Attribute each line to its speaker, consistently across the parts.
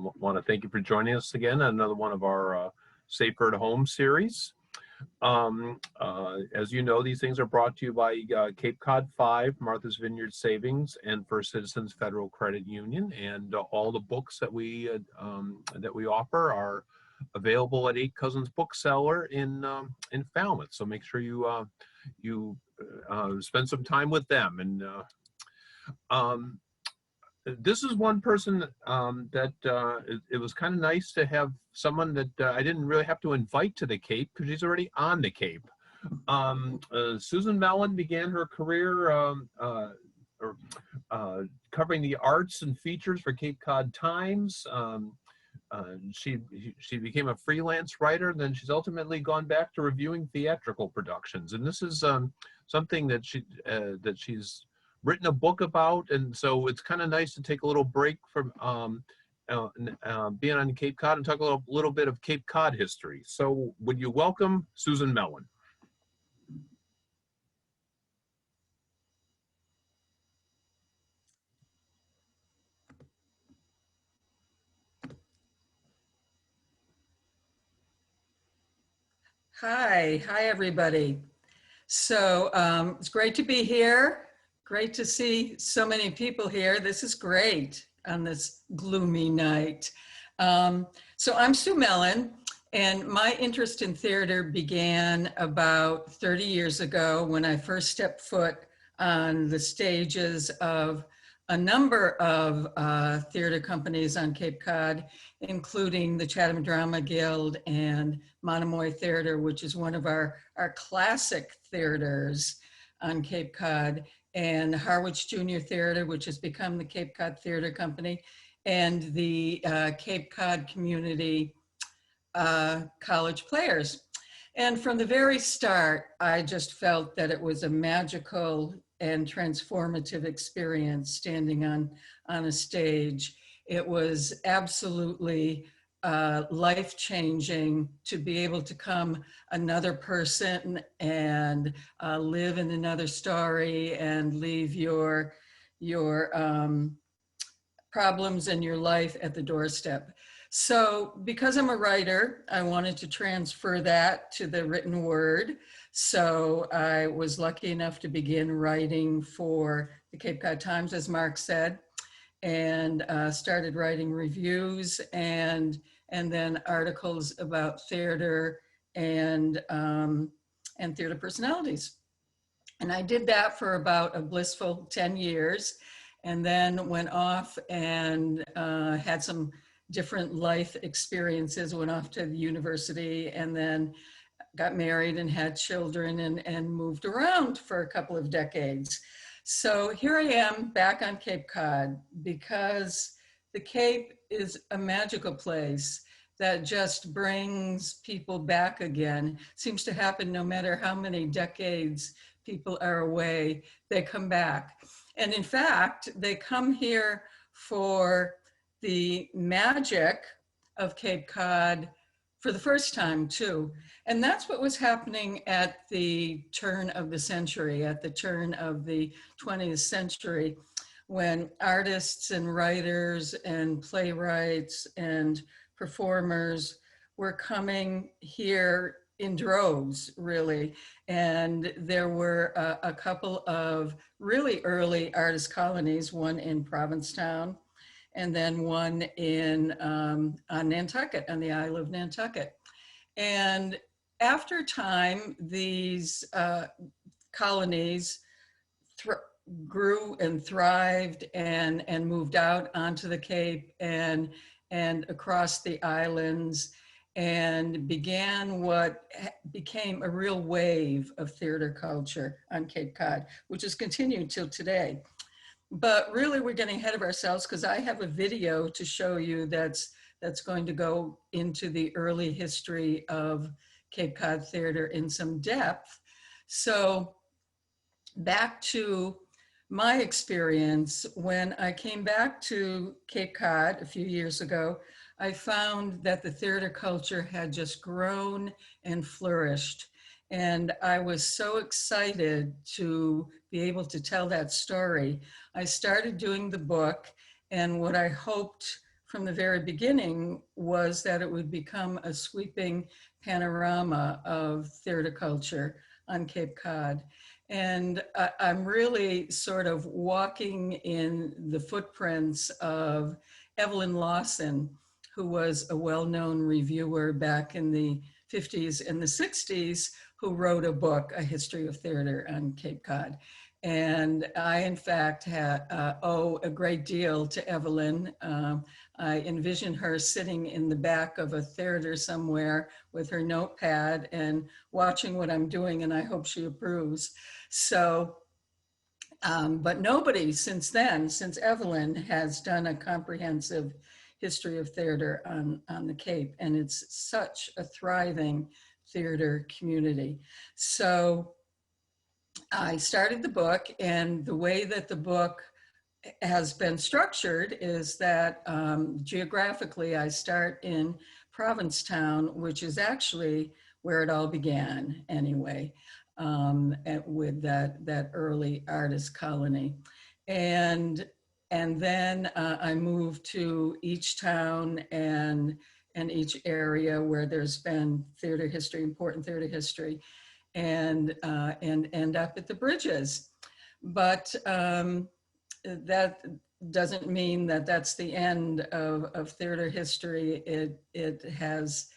Speaker 1: want to thank you for joining us again on another one of our Safer at Home series. As you know, these things are brought to you by Cape Cod 5, Martha's Vineyard Savings, and First Citizens Federal Credit Union. And all the books that we offer are available at Eight Cousins Bookseller in Falmouth. So make sure you spend some time with them. And this is one person that it was kind of nice to have someone that I didn't really have to invite to the Cape because she's already on the Cape. Susan Mellen began her career covering the arts and features for Cape Cod Times. She became a freelance writer, then she's ultimately gone back to reviewing theatrical productions. And this is something that she's written a book about, and so it's kind of nice to take a little break from being on Cape Cod and talk a little bit of Cape Cod history. So would you welcome Susan Mellen?
Speaker 2: Hi everybody. So it's great to be here. Great to see so many people here. This is great on this gloomy night. So I'm Sue Mellen, and my interest in theater began about 30 years ago when I first stepped foot on the stages of a number of theater companies on Cape Cod, including the Chatham Drama Guild and Monomoy Theater, which is one of our classic theaters on Cape Cod, and Harwich Junior Theater, which has become the Cape Cod Theater Company, and the Cape Cod Community College Players. And from the very start, I just felt that it was a magical and transformative experience standing on a stage. It was absolutely life-changing to be able to come another person and live in another story and leave your problems in your life at the doorstep. So because I'm a writer, I wanted to transfer that to the written word. So I was lucky enough to begin writing for the Cape Cod Times, as Mark said, and started writing reviews and then articles about theater and theater personalities. And I did that for about a blissful 10 years, and then went off and had some different life experiences, went off to the university, and then got married and had children and moved around for a couple of decades. So here I am back on Cape Cod because the Cape is a magical place that just brings people back again. Seems to happen no matter how many decades people are away, they come back. And in fact, they come here for the magic of Cape Cod for the first time too. And that's what was happening at the turn of the century, at the turn of the 20th century, when artists and writers and playwrights and performers were coming here in droves, really. And there were a couple of really early artist colonies, one in Provincetown, and then one in on Nantucket, on the Isle of Nantucket. And after time, these colonies grew and thrived and moved out onto the Cape and across the islands, and began what became a real wave of theater culture on Cape Cod, which has continued till today. But really, we're getting ahead of ourselves because I have a video to show you that's going to go into the early history of Cape Cod theater in some depth. So back to my experience, when I came back to Cape Cod a few years ago, I found that the theater culture had just grown and flourished. And I was so excited to be able to tell that story. I started doing the book, and what I hoped from the very beginning was that it would become a sweeping panorama of theater culture on Cape Cod. And I'm really sort of walking in the footprints of Evelyn Lawson, who was a well-known reviewer back in the 50s and the 60s, who wrote a book, A History of Theater on Cape Cod. And I, in fact, owe a great deal to Evelyn. I envision her sitting in the back of a theater somewhere with her notepad and watching what I'm doing, and I hope she approves. So, but nobody since then, since Evelyn, has done a comprehensive history of theater on the Cape, and it's such a thriving theater community. So I started the book, and the way that the book has been structured is that geographically I start in Provincetown, which is actually where it all began anyway, with that early artist colony. And then I moved to each town and each area where there's been theater history, important theater history, and end up at the bridges. But that doesn't mean that that's the end of theater history. It has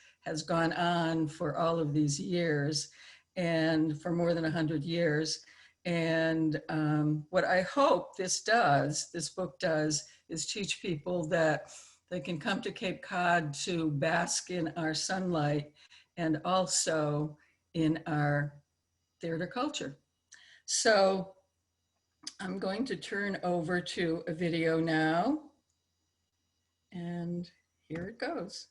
Speaker 2: gone on for all of these years, and for more than 100 years. And what I hope this book does, is teach people that they can come to Cape Cod to bask in our sunlight and also in our theater culture. So I'm going to turn over to a video now, and here it goes.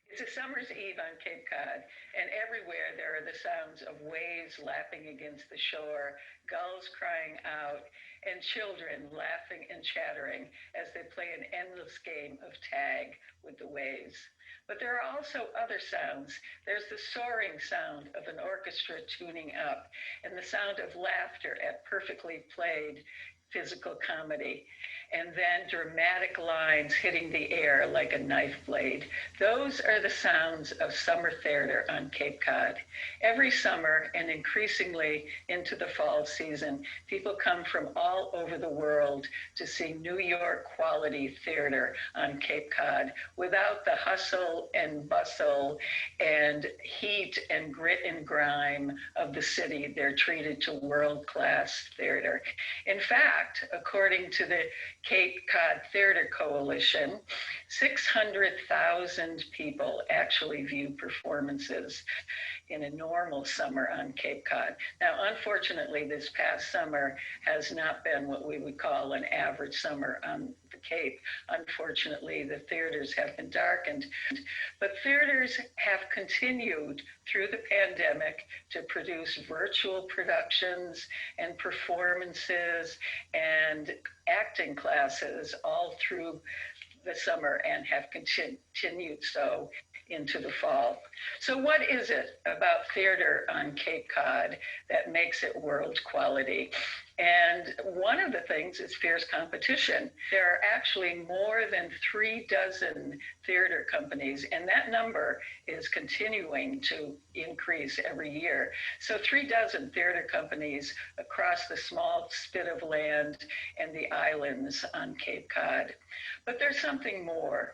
Speaker 2: It's a summer's eve on Cape Cod, and everywhere there are the sounds of waves lapping against the shore, gulls crying out, and children laughing and chattering as they play an endless game of tag with the waves. But there are also other sounds. There's the soaring sound of an orchestra tuning up, and the sound of laughter at perfectly played physical comedy, and then dramatic lines hitting the air like a knife blade. Those are the sounds of summer theater on Cape Cod. Every summer, and increasingly into the fall season, people come from all over the world to see New York quality theater on Cape Cod without the hustle and bustle and heat and grit and grime of the city. They're treated to world-class theater. In fact, according to the Cape Cod Theater Coalition, 600,000 people actually view performances in a normal summer on Cape Cod. Now, unfortunately, this past summer has not been what we would call an average summer on the Cape. Unfortunately, the theaters have been darkened, but theaters have continued through the pandemic to produce virtual productions and performances and acting classes all through the summer, and have continued so into the fall. So what is it about theater on Cape Cod that makes it world quality? And one of the things is fierce competition. There are actually more than 36 theater companies, and that number is continuing to increase every year. So 36 theater companies across the small spit of land and the islands on Cape Cod. But there's something more.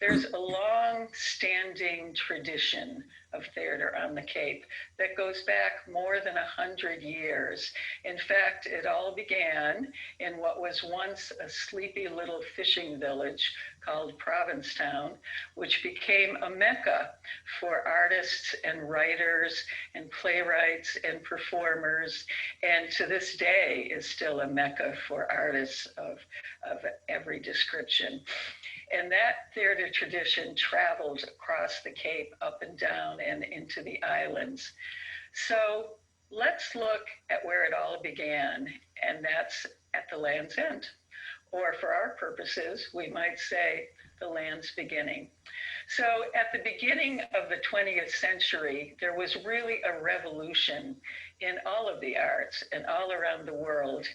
Speaker 2: There's a long-standing tradition of theater on the Cape that goes back more than 100 years. In fact, it all began in what was once a sleepy little fishing village called Provincetown, which became a mecca for artists and writers and playwrights and performers, and to this day is still a mecca for artists of every description. And that theater tradition traveled across the Cape, up and down and into the islands. So let's look at where it all began, and that's at the Land's End. Or for our purposes, we might say
Speaker 3: the land's beginning. So at the beginning of the 20th century, there was really a revolution in all of the arts and all around the world.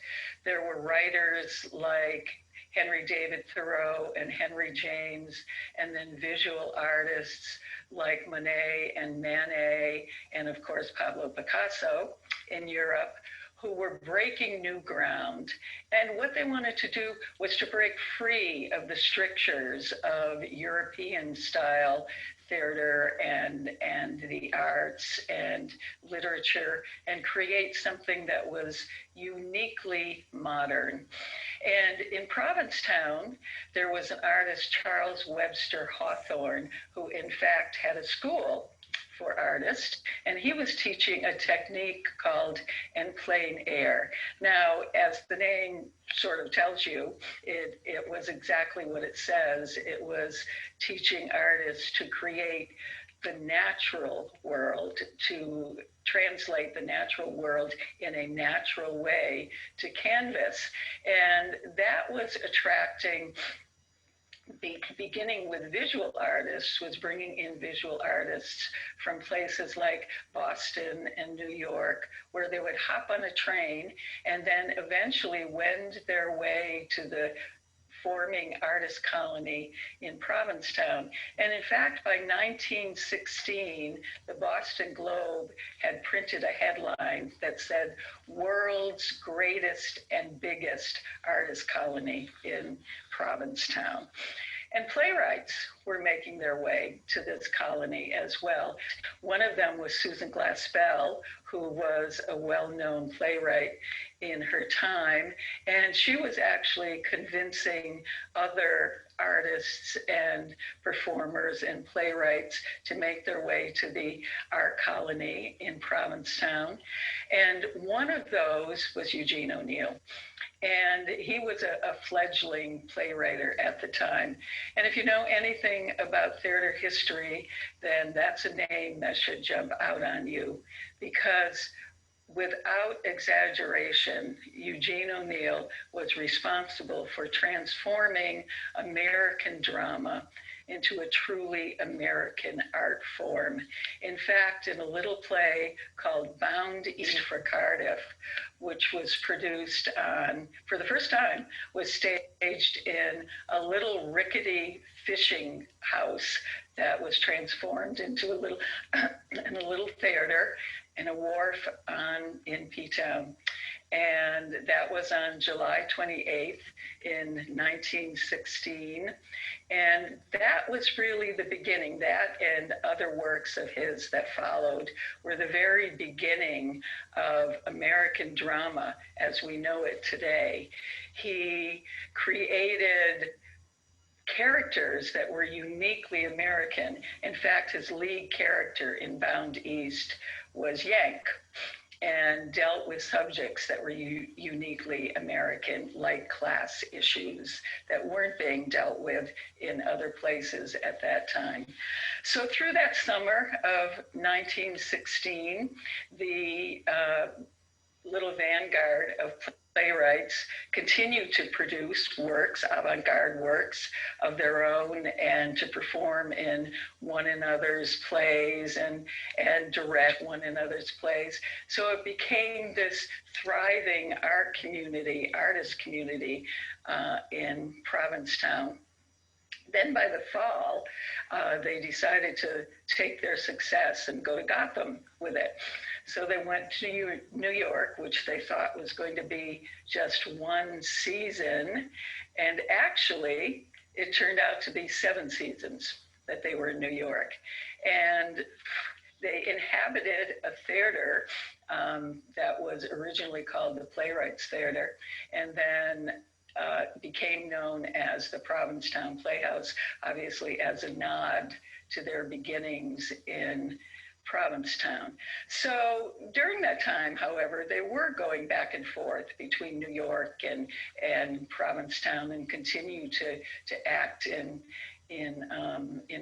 Speaker 3: There were writers like Henry David Thoreau and Henry James, and then visual artists like Monet and Manet, and of course Pablo Picasso in Europe, who were breaking new ground. And what they wanted to do was to break free of the strictures of European style theater and the arts and literature, and create something that was uniquely modern. And in Provincetown, there was an artist, Charles Webster Hawthorne, who in fact had a school for artists, and he was teaching a technique called en plein air. Now, as the name sort of tells you, it was exactly what it says. It was teaching artists to create the natural world, to translate the natural world in a natural way to canvas. And that was attracting, beginning with visual artists, was bringing in visual artists from places like Boston and New York, where they would hop on a train and then eventually wend their way to the forming artist colony in Provincetown. And in fact, by 1916, the Boston Globe had printed a headline that said, "World's Greatest and Biggest Artist Colony in Provincetown." And playwrights were making their way to this colony as well. One of them was Susan Glaspell, who was a well-known playwright in her time. And she was actually convincing other artists and performers and playwrights to make their way to the art colony in Provincetown. And one of those was Eugene O'Neill. And he was a fledgling playwright at the time. And if you know anything about theater history, then that's a name that should jump out on you, because without exaggeration, Eugene O'Neill was responsible for transforming American drama into a truly American art form. In fact, in a little play called Bound East for Cardiff, which was produced for the first time, was staged in a little rickety fishing house that was transformed into a little theater in a wharf in P-Town. And that was on July 28th in 1916. And that was really the beginning. That and other works of his that followed were the very beginning of American drama as we know it today. He created characters that were uniquely American. In fact, his lead character in Bound East was Yank, and dealt with subjects that were uniquely American, like class issues that weren't being dealt with in other places at that time. So through that summer of 1916, the little vanguard of playwrights continued to produce works, avant-garde works of their own, and to perform in one another's plays and direct one another's plays. So it became this thriving art community, artist community in Provincetown. Then by the fall, they decided to take their success and go to Gotham with it. So they went to New York, which they thought was going to be just one season. And actually, it turned out to be 7 seasons that they were in New York. And they inhabited a theater that was originally called the Playwrights Theater, and then became known as the Provincetown Playhouse, obviously as a nod to their beginnings in Provincetown. So during that time, however, they were going back and forth between New York and Provincetown, and continue to act in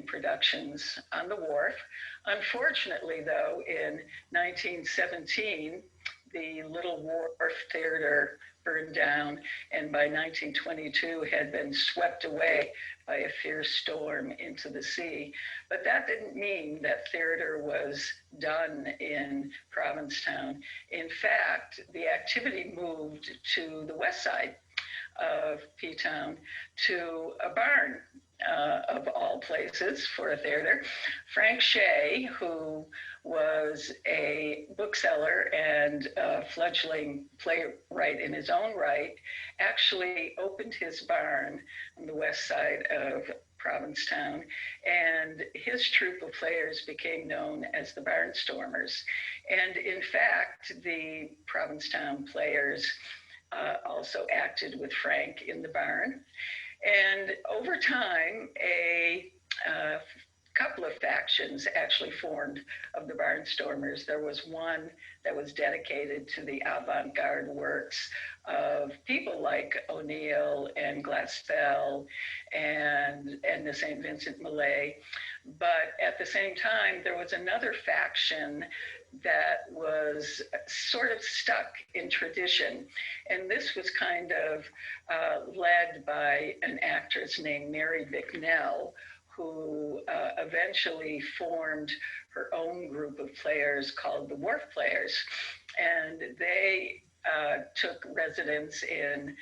Speaker 3: productions on the wharf. Unfortunately, though, in 1917, the Little Wharf Theater burned down, and by 1922 had been swept away by a fierce storm into the sea. But that didn't mean that theater was done in Provincetown. In fact, the activity moved to the west side of P-Town, to a barn, of all places for a theater. Frank Shea, who was a bookseller and a fledgling playwright in his own right, actually opened his barn on the west side of Provincetown, and his troupe of players became known as the Barnstormers. And in fact, the Provincetown Players also acted with Frank in the barn. And over time, a couple of factions actually formed of the Barnstormers. There was one that was dedicated to the avant-garde works of people like O'Neill and Glaspell and the St. Vincent Millay. But at the same time, there was another faction that was sort of stuck in tradition. And this was kind of led by an actress named Mary Bicknell, who eventually formed her own group of players called the Wharf Players. And they took residence in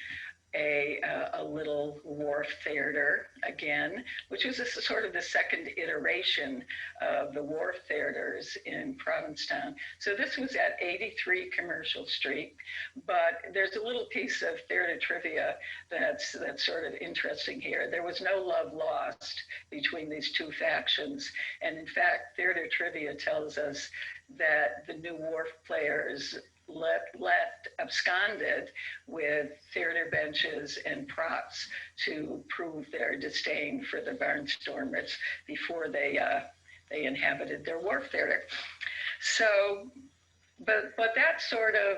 Speaker 3: a little wharf theater again, which was sort of the second iteration of the wharf theaters in Provincetown. So this was at 83 Commercial Street, but there's a little piece of theater trivia that's sort of interesting here. There was no love lost between these two factions. And in fact, theater trivia tells us that the new Wharf Players absconded with theater benches and props to prove their disdain for the Barnstormers before they inhabited their wharf theater. So, but that sort of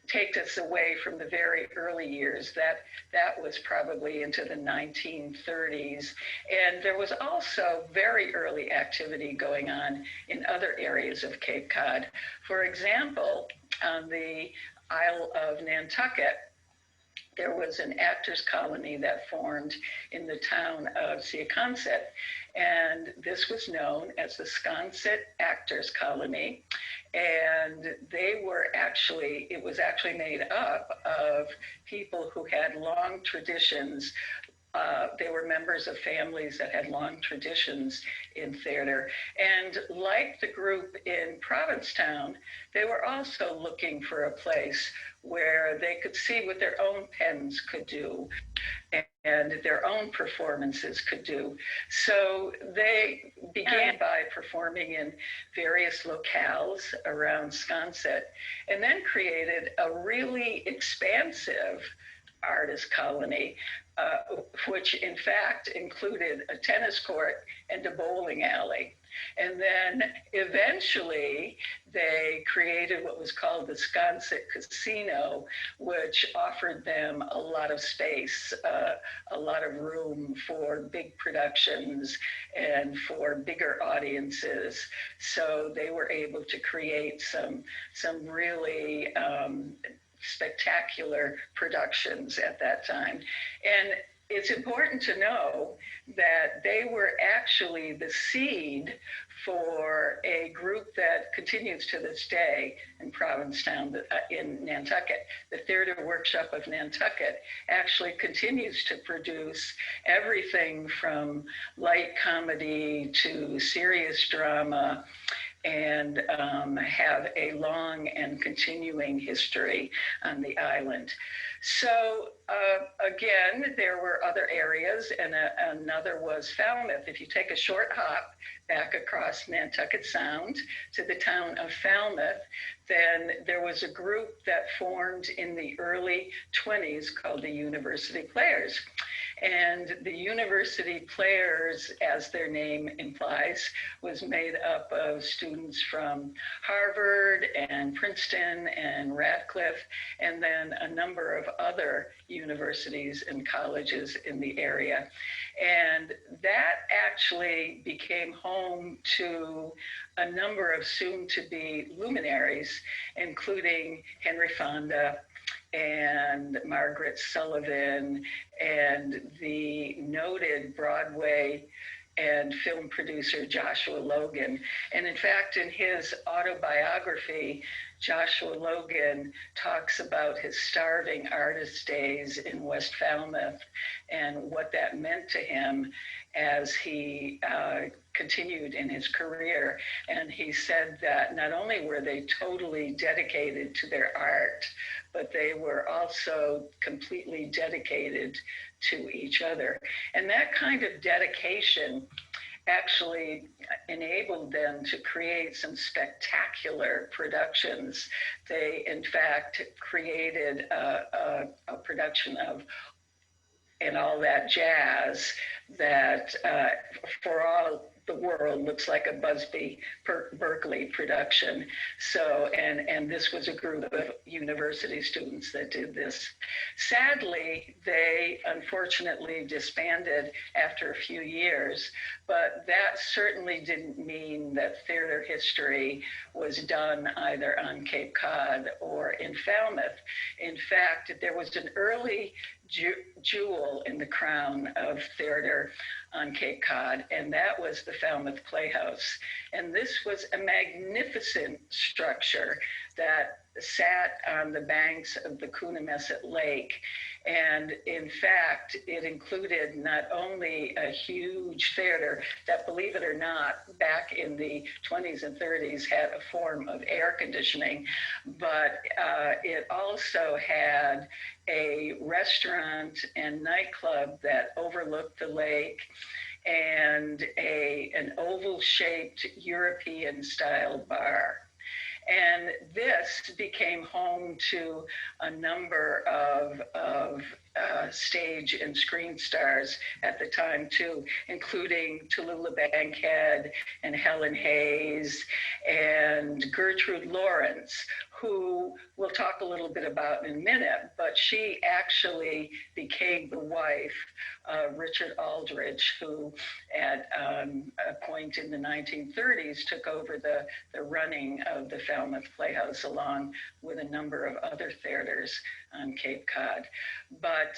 Speaker 3: takes us away from the very early years. That was probably into the 1930s. And there was also very early activity going on in other areas of Cape Cod. For example, on the Isle of Nantucket, there was an actors colony that formed in the town of Seaconset. And this was known as the Sconset Actors Colony. And it was actually made up of people who had long traditions. They were members of families that had long traditions in theater. And like the group in Provincetown, they were also looking for a place where they could see what their own pens could do and their own performances could do. So they began by performing in various locales around Sconset, and then created a really expansive artist colony, which in fact included a tennis court and a bowling alley. And then eventually they created what was called the Sconset Casino, which offered them a lot of space, a lot of room for big productions and for bigger audiences. So they were able to create some really spectacular productions at that time. And it's important to know that they were actually the seed for a group that continues to this day in Provincetown, in Nantucket. The Theater Workshop of Nantucket actually continues to produce everything from light comedy to serious drama, and have a long and continuing history on the island. So again, there were other areas, and another was Falmouth. If you take a short hop back across Nantucket Sound to the town of Falmouth, then there was a group that formed in the early 20s called the University Players. And the University Players, as their name implies, was made up of students from Harvard and Princeton and Radcliffe, and then a number of other universities and colleges in the area. And that actually became home to a number of soon-to-be luminaries, including Henry Fonda and Margaret Sullivan and the noted Broadway and film producer Joshua Logan. And in fact, in his autobiography, Joshua Logan talks about his starving artist days in West Falmouth and what that meant to him as he continued in his career. And he said that not only were they totally dedicated to their art, but they were also completely dedicated to each other. And that kind of dedication actually enabled them to create some spectacular productions. They, in fact, created a production of And All That Jazz that for all the world looks like a Busby Berkeley production. So, and this was a group of university students that did this. Sadly, they unfortunately disbanded after a few years, but that certainly didn't mean that theater history was done either on Cape Cod or in Falmouth. In fact, there was an early jewel in the crown of theater on Cape Cod, and that was the Falmouth Playhouse. And this was a magnificent structure that sat on the banks of the Coonamessett Lake. And in fact, it included not only a huge theater that, believe it or not, back in the 20s and 30s had a form of air conditioning, but it also had a restaurant and nightclub that overlooked the lake, and an oval-shaped European-style bar. And this became home to a number of stage and screen stars at the time too, including Tallulah Bankhead and Helen Hayes and Gertrude Lawrence, who we'll talk a little bit about in a minute, but she actually became the wife of Richard Aldrich, who at a point in the 1930s took over the running of the Falmouth Playhouse along with a number of other theaters on Cape Cod. But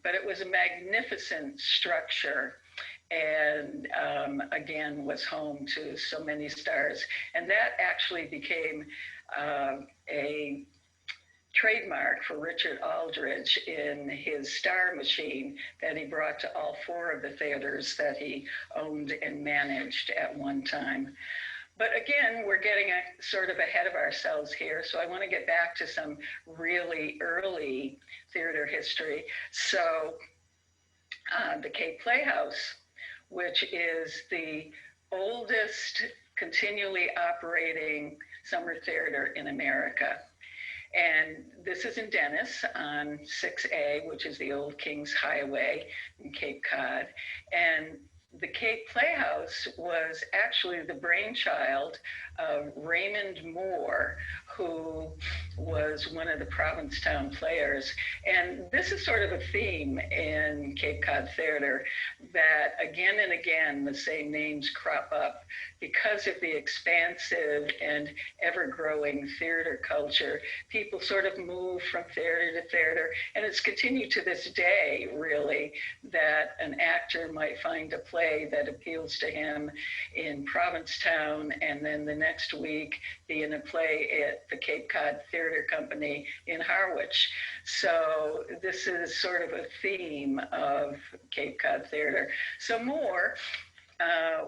Speaker 3: it was a magnificent structure, and again was home to so many stars. And that actually became a trademark for Richard Aldrich in his star machine that he brought to all four of the theaters that he owned and managed at one time. But again, we're getting sort of ahead of ourselves here. So I want to get back to some really early theater history. So the Cape Playhouse, which is the oldest continually operating summer theater in America. And this is in Dennis on 6A, which is the old King's Highway in Cape Cod. And the Cape Playhouse was actually the brainchild of Raymond Moore, who was one of the Provincetown Players. And this is sort of a theme in Cape Cod theater, that again and again the same names crop up because of the expansive and ever-growing theater culture. People sort of move from theater to theater, and it's continued to this day, really, that an actor might find a play that appeals to him in Provincetown, and then the next week be in a play at the Cape Cod Theater Company in Harwich. So this is sort of a theme of Cape Cod theater. So Moore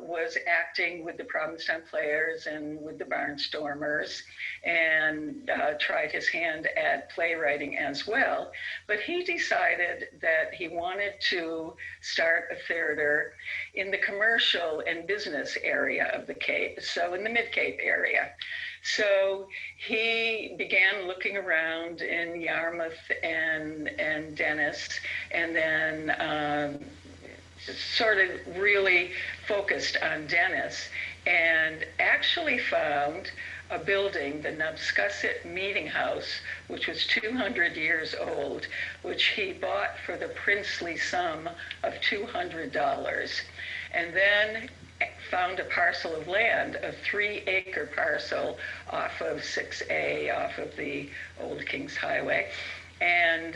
Speaker 3: was acting with the Provincetown Players and with the Barnstormers, and tried his hand at playwriting as well. But he decided that he wanted to start a theater in the commercial and business area of the Cape, so in the Mid-Cape area. So he began looking around in Yarmouth and Dennis, and then sort of really focused on Dennis, and actually found a building, the Nubscusset Meeting House, which was 200 years old, which he bought for the princely sum of $200. And then found a parcel of land, a 3-acre parcel off of 6A, off of the old King's Highway, and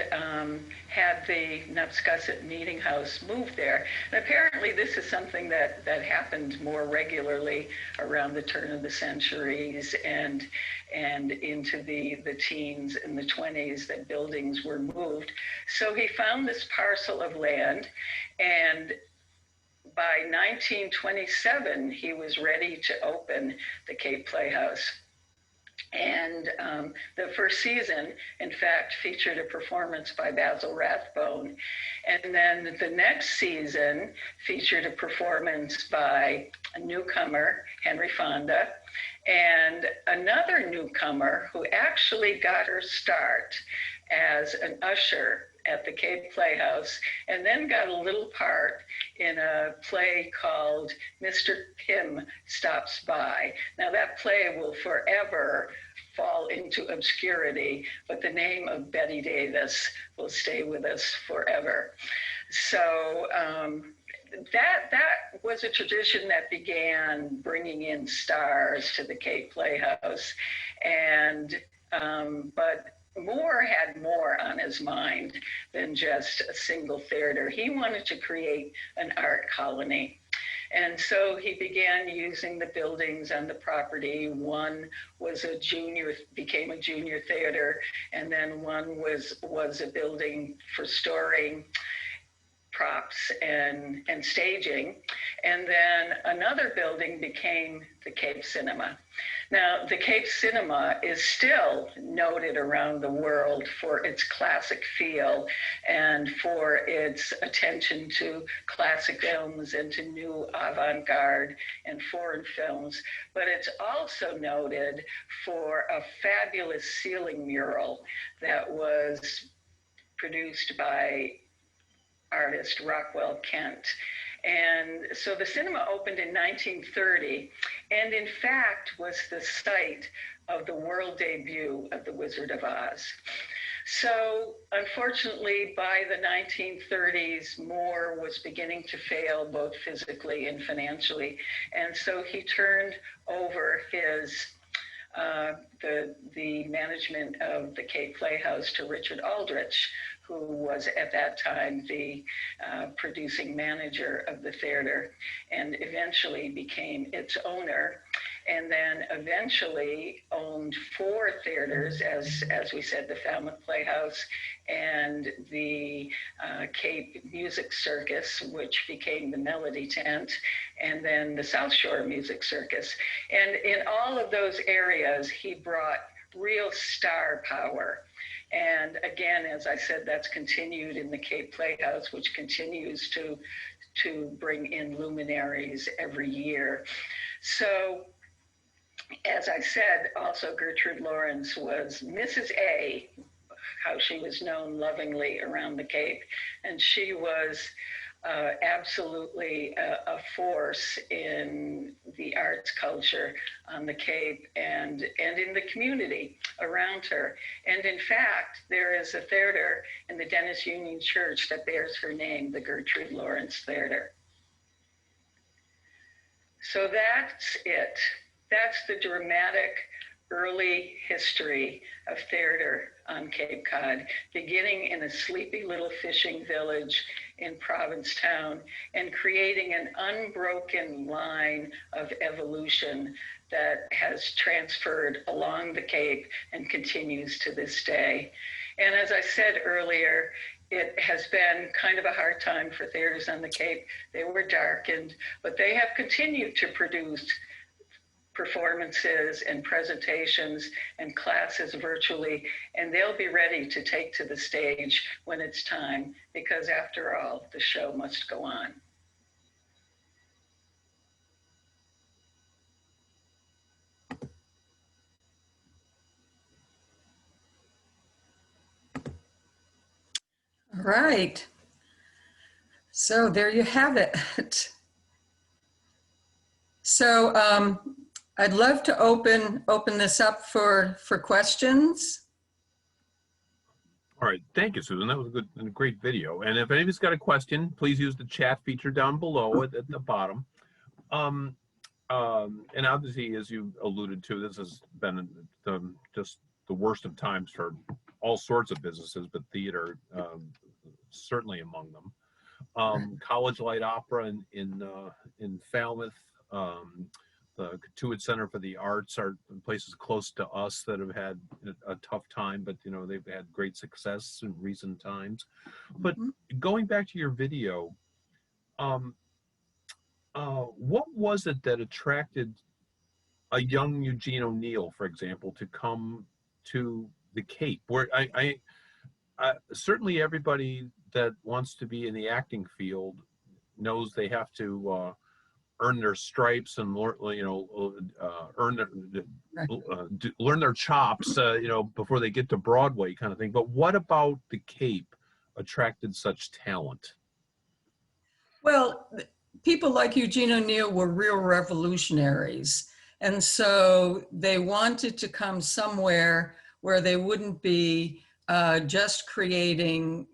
Speaker 3: had the Napscusset Meeting House moved there. And apparently this is something that happened more regularly around the turn of the centuries and into the teens and the 20s, that buildings were moved. So he found this parcel of land, and by 1927, he was ready to open the Cape Playhouse. And the first season, in fact, featured a performance by Basil Rathbone. And then the next season featured a performance by a newcomer, Henry Fonda, and another newcomer who actually got her start as an usher at the Cape Playhouse, and then got a little part in a play called Mr. Pym Stops By. Now that play will forever fall into obscurity, but the name of Betty Davis will stay with us forever. So that was a tradition that began bringing in stars to the Cape Playhouse, and but Moore had more on his mind than just a single theater. He wanted to create an art colony. And so he began using the buildings on the property. One was became a junior theater, and then one was a building for storing props and staging. And then another building became the Cape Cinema. Now, the Cape Cinema is still noted around the world for its classic feel and for its attention to classic films and to new avant-garde and foreign films. But it's also noted for a fabulous ceiling mural that was produced by artist Rockwell Kent. And so the cinema opened in 1930, and in fact was the site of the world debut of The Wizard of Oz. So unfortunately, by the 1930s, Moore was beginning to fail both physically and financially. And so he turned over his the management of the Cape Playhouse to Richard Aldrich, who was at that time the producing manager of the theater, and eventually became its owner, and then eventually owned 4 theaters, as we said, the Falmouth Playhouse and the Cape Music Circus, which became the Melody Tent, and then the South Shore Music Circus. And in all of those areas, he brought real star power. And again, as I said, that's continued in the Cape Playhouse, which continues to bring in luminaries every year. So, as I said, also Gertrude Lawrence was Mrs. A, how she was known lovingly around the Cape. And she was absolutely a force in the arts culture on the Cape and in the community around her. And in fact, there is a theater in the Dennis Union Church that bears her name, the Gertrude Lawrence Theater. So that's it. That's the dramatic early history of theater on Cape Cod, beginning in a sleepy little fishing village in Provincetown and creating an unbroken line of evolution that has transferred along the Cape and continues to this day. And as I said earlier, it has been kind of a hard time for theaters on the Cape. They were darkened, but they have continued to produce performances and presentations and classes virtually, and they'll be ready to take to the stage when it's time, because after all, the show must go on.
Speaker 2: All right. So there you have it. So I'd love to open this up for questions.
Speaker 1: All right, thank you, Susan. That was a great video. And if anybody's got a question, please use the chat feature down below at the bottom. And obviously, as you alluded to, this has been just the worst of times for all sorts of businesses, but theater certainly among them. College Light Opera in Falmouth, the Gertrude Center for the Arts are places close to us that have had a tough time, but they've had great success in recent times. But going back to your video, what was it that attracted a young Eugene O'Neill, for example, to come to the Cape, where I certainly everybody that wants to be in the acting field knows they have to earn their stripes and earn their, learn their chops, before they get to Broadway, kind of thing. But what about the Cape attracted such talent?
Speaker 2: Well, people like Eugene O'Neill were real revolutionaries. And so they wanted to come somewhere where they wouldn't be just creating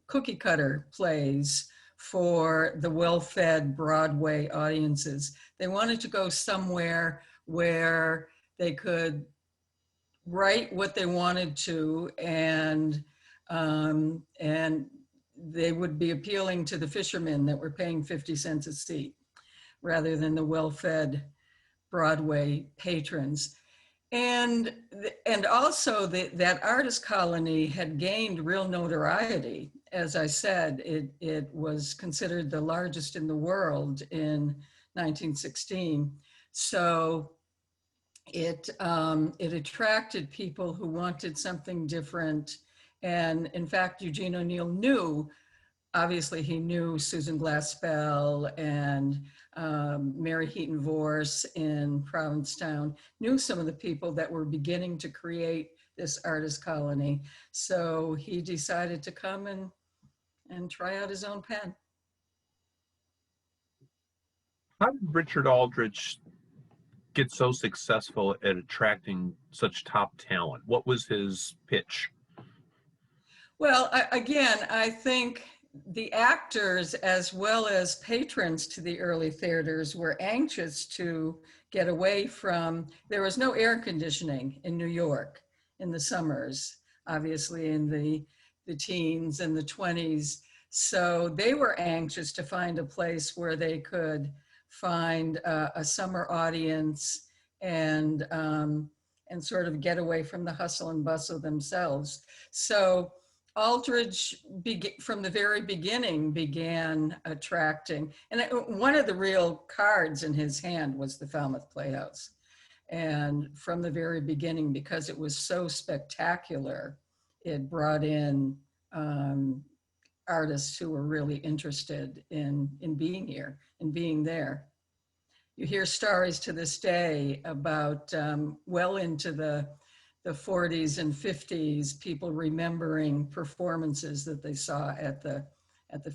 Speaker 2: cookie cutter plays for the well-fed Broadway audiences. They wanted to go somewhere where they could write what they wanted to, and they would be appealing to the fishermen that were paying 50 cents a seat, rather than the well-fed Broadway patrons. And also that artist colony had gained real notoriety. As I said, it was considered the largest in the world in 1916. So it attracted people who wanted something different. And in fact, Eugene O'Neill knew, obviously he knew Susan Glaspell and Mary Heaton Vorse in Provincetown, knew some of the people that were beginning to create this artist colony. So he decided to come and try out his own pen.
Speaker 1: How did Richard Aldrich get so successful at attracting such top talent? What was his pitch?
Speaker 2: Well, again, I think the actors as well as patrons to the early theaters were anxious to get away from, there was no air conditioning in New York in the summers, obviously in the teens and the 20s. So they were anxious to find a place where they could find a summer audience and sort of get away from the hustle and bustle themselves. So Aldrich, from the very beginning, began attracting, and one of the real cards in his hand was the Falmouth Playhouse. And from the very beginning, because it was so spectacular, it brought in artists who were really interested in being here and being there. You hear stories to this day about well into the 40s and 50s, people remembering performances that they saw at the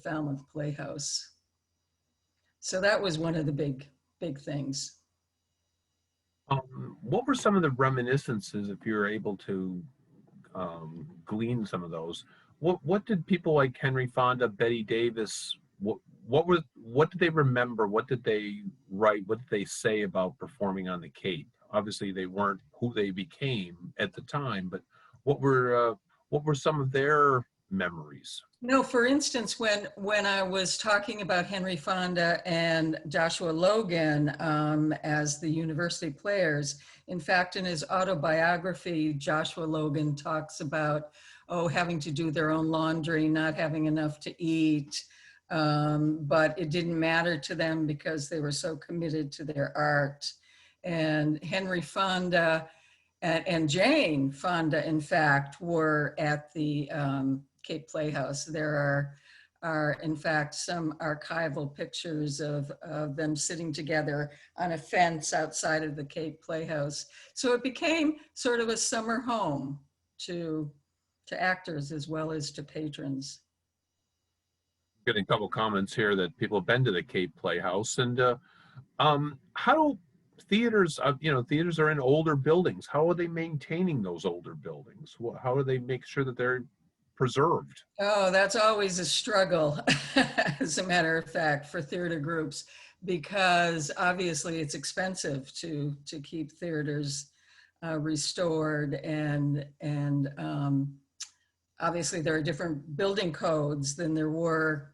Speaker 2: Falmouth Playhouse. So that was one of the big things.
Speaker 1: What were some of the reminiscences, if you were able to glean some of those? What did people like Henry Fonda, Betty Davis, what did they remember? What did they write? What did they say about performing on the Cape? Obviously, they weren't who they became at the time, but what were some of their memories?
Speaker 2: No, for instance, when I was talking about Henry Fonda and Joshua Logan as the university players, in fact, in his autobiography, Joshua Logan talks about, having to do their own laundry, not having enough to eat, but it didn't matter to them because they were so committed to their art. And Henry Fonda and Jane Fonda, in fact, were at the Cape Playhouse. There are in fact some archival pictures of them sitting together on a fence outside of the Cape Playhouse. So it became sort of a summer home to actors as well as to patrons.
Speaker 1: Getting a couple comments here that people have been to the Cape Playhouse, and how do theaters, theaters are in older buildings. How are they maintaining those older buildings? How do they make sure that they're preserved?
Speaker 2: Oh, that's always a struggle, as a matter of fact, for theater groups, because obviously it's expensive to keep theaters restored, and obviously there are different building codes than there were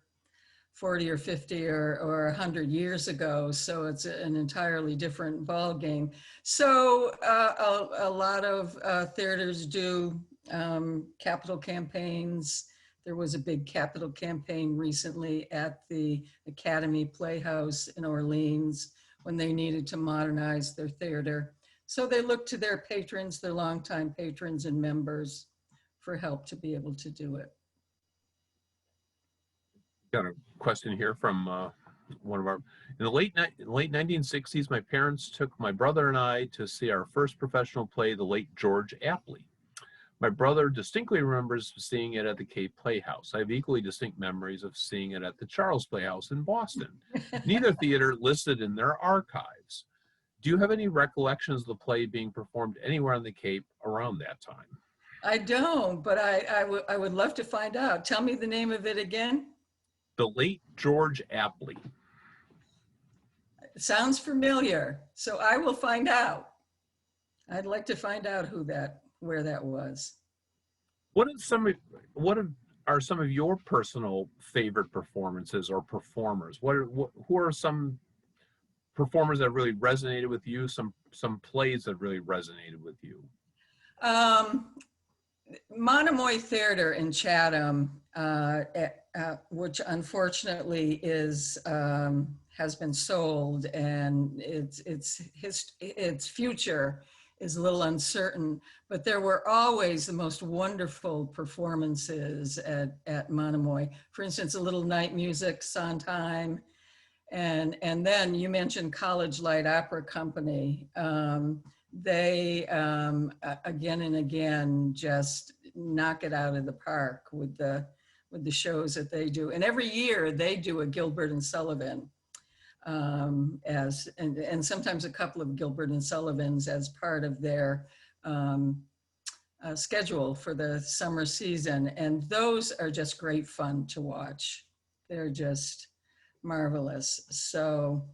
Speaker 2: 40 or 50 or 100 years ago. So it's an entirely different ball game. So a lot of theaters do capital campaigns. There was a big capital campaign recently at the Academy Playhouse in Orleans when they needed to modernize their theater. So they look to their patrons, their longtime patrons and members, for help to be able to do it.
Speaker 1: Got a question here from one of our, in the late 1960s, my parents took my brother and I to see our first professional play, the late George Apley. My brother distinctly remembers seeing it at the Cape Playhouse. I have equally distinct memories of seeing it at the Charles Playhouse in Boston. Neither theater listed in their archives. Do you have any recollections of the play being performed anywhere on the Cape around that time?
Speaker 2: I don't, but I would love to find out. Tell me the name of it again.
Speaker 1: The late George Apley.
Speaker 2: It sounds familiar, so I will find out. I'd like to find out where that was.
Speaker 1: What are some of your personal favorite performances or performers? Who are some performers that really resonated with you? Some plays that really resonated with you?
Speaker 2: Monomoy Theater in Chatham, which unfortunately has been sold, and its future is a little uncertain, but there were always the most wonderful performances at Monomoy. For instance, a little night music, Sondheim, and then you mentioned College Light Opera Company. They, again and again, just knock it out of the park with the shows that they do. And every year they do a Gilbert and Sullivan, and sometimes a couple of Gilbert and Sullivans as part of their schedule for the summer season. And those are just great fun to watch. They're just marvelous. So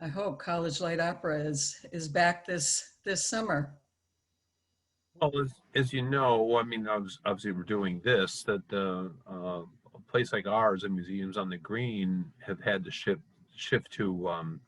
Speaker 2: I hope College Light Opera is back this summer.
Speaker 1: Well, as you know, I mean, obviously we're doing this, that a place like ours and Museums on the Green have had to shift to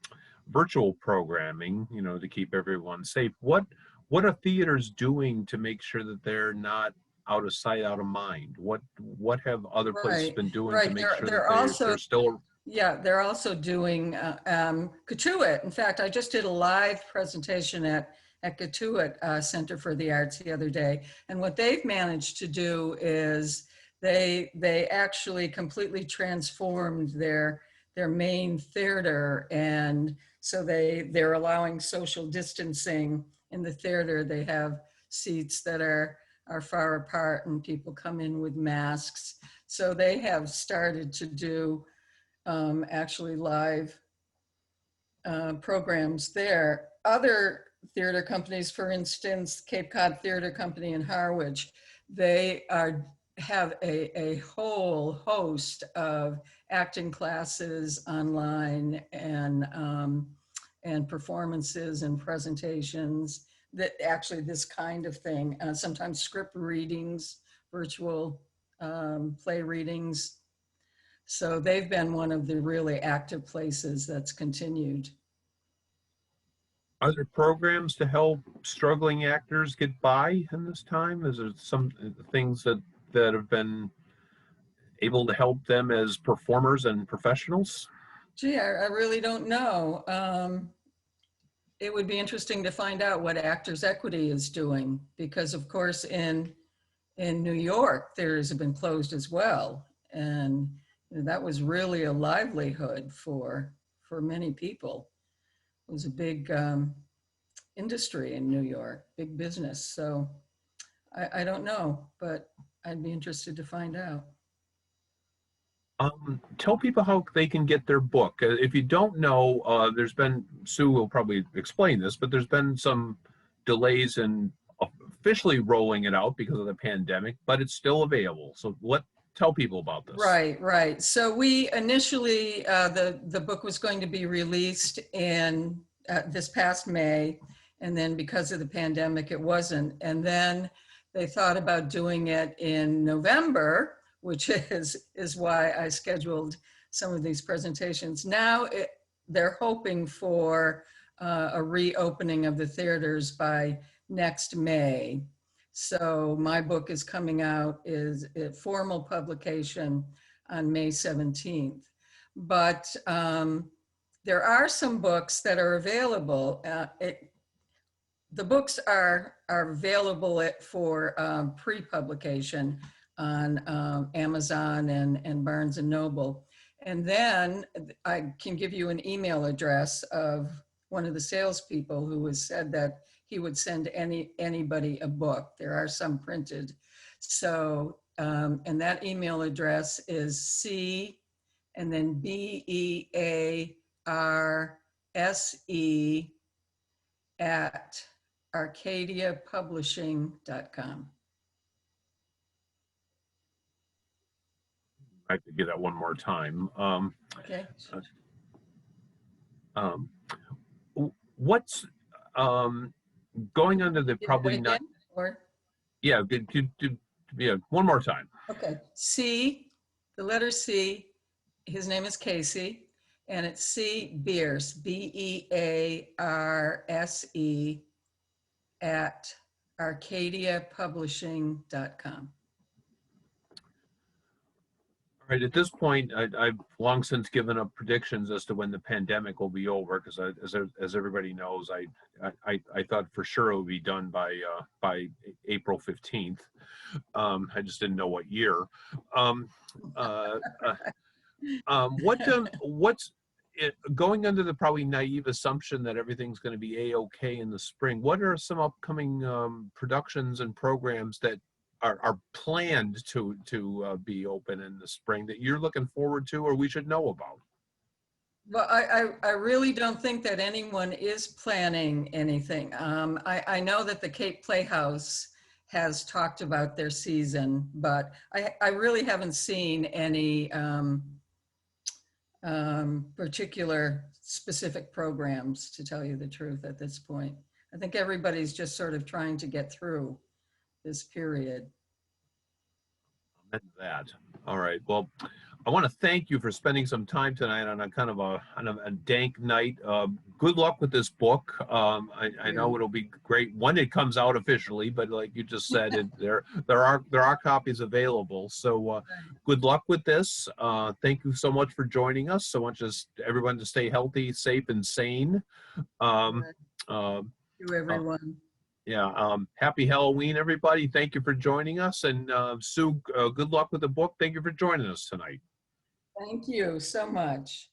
Speaker 1: virtual programming, to keep everyone safe. What are theaters doing to make sure that they're not out of sight, out of mind? What have other places been doing to make sure that they're still...
Speaker 2: Yeah, they're also doing Katuitt. In fact, I just did a live presentation at Katuitt Center for the Arts the other day. And what they've managed to do is they actually completely transformed their main theater. And so they're allowing social distancing in the theater. They have seats that are far apart and people come in with masks. So they have started to do actually live programs there. Other theater companies, for instance, Cape Cod Theater Company in Harwich, they have a whole host of acting classes online and performances and presentations that actually this kind of thing, sometimes script readings, virtual play readings. So they've been one of the really active places that's continued.
Speaker 1: Are there programs to help struggling actors get by in this time? Is there some things that have been able to help them as performers and professionals?
Speaker 2: Gee, I really don't know. It would be interesting to find out what Actors Equity is doing, because of course in New York, theaters have been closed as well. And that was really a livelihood for many people. It was a big industry in New York, big business. So I don't know, but I'd be interested to find out.
Speaker 1: Tell people how they can get their book. If you don't know, there's been, Sue will probably explain this, but there's been some delays in officially rolling it out because of the pandemic, but it's still available. So tell people about this.
Speaker 2: Right. So we initially, the book was going to be released in this past May, And then because of the pandemic, it wasn't. And then they thought about doing it in November, which is why I scheduled some of these presentations. Now they're hoping for a reopening of the theaters by next May. So my book is coming out, is a formal publication on May 17th. But there are some books that are available. The books are available for pre-publication on Amazon and Barnes and Noble. And then I can give you an email address of one of the salespeople who has said that he would send anybody a book. There are some printed. So, and that email address is C and then BEARSE at arcadiapublishing.com.
Speaker 1: I have to get that one more time.
Speaker 2: Okay.
Speaker 1: What's going under the probably not?
Speaker 2: Or,
Speaker 1: Yeah, yeah, one more time.
Speaker 2: okay. C, the letter C. His name is Casey, and it's C Bearse, BEARSE at arcadiapublishing.com.
Speaker 1: All right, at this point, I've long since given up predictions as to when the pandemic will be over, because as everybody knows, I thought for sure it would be done by April 15th. I just didn't know what year. What's going under the probably naive assumption that everything's going to be a-okay in the spring? What are some upcoming productions and programs that are planned to be open in the spring that you're looking forward to or we should know about?
Speaker 2: Well, I really don't think that anyone is planning anything. I know that the Cape Playhouse has talked about their season, but I really haven't seen any particular specific programs, to tell you the truth, at this point. I think everybody's just sort of trying to get through this period.
Speaker 1: That. All right. Well, I want to thank you for spending some time tonight on a kind of a dank night. Good luck with this book. I know it'll be great when it comes out officially, but like you just said, there are copies available. So good luck with this. Thank you so much for joining us. So much as everyone to stay healthy, safe, and sane.
Speaker 2: Thank you, everyone.
Speaker 1: Yeah. Happy Halloween, everybody. Thank you for joining us. And Sue, good luck with the book. Thank you for joining us tonight.
Speaker 2: Thank you so much.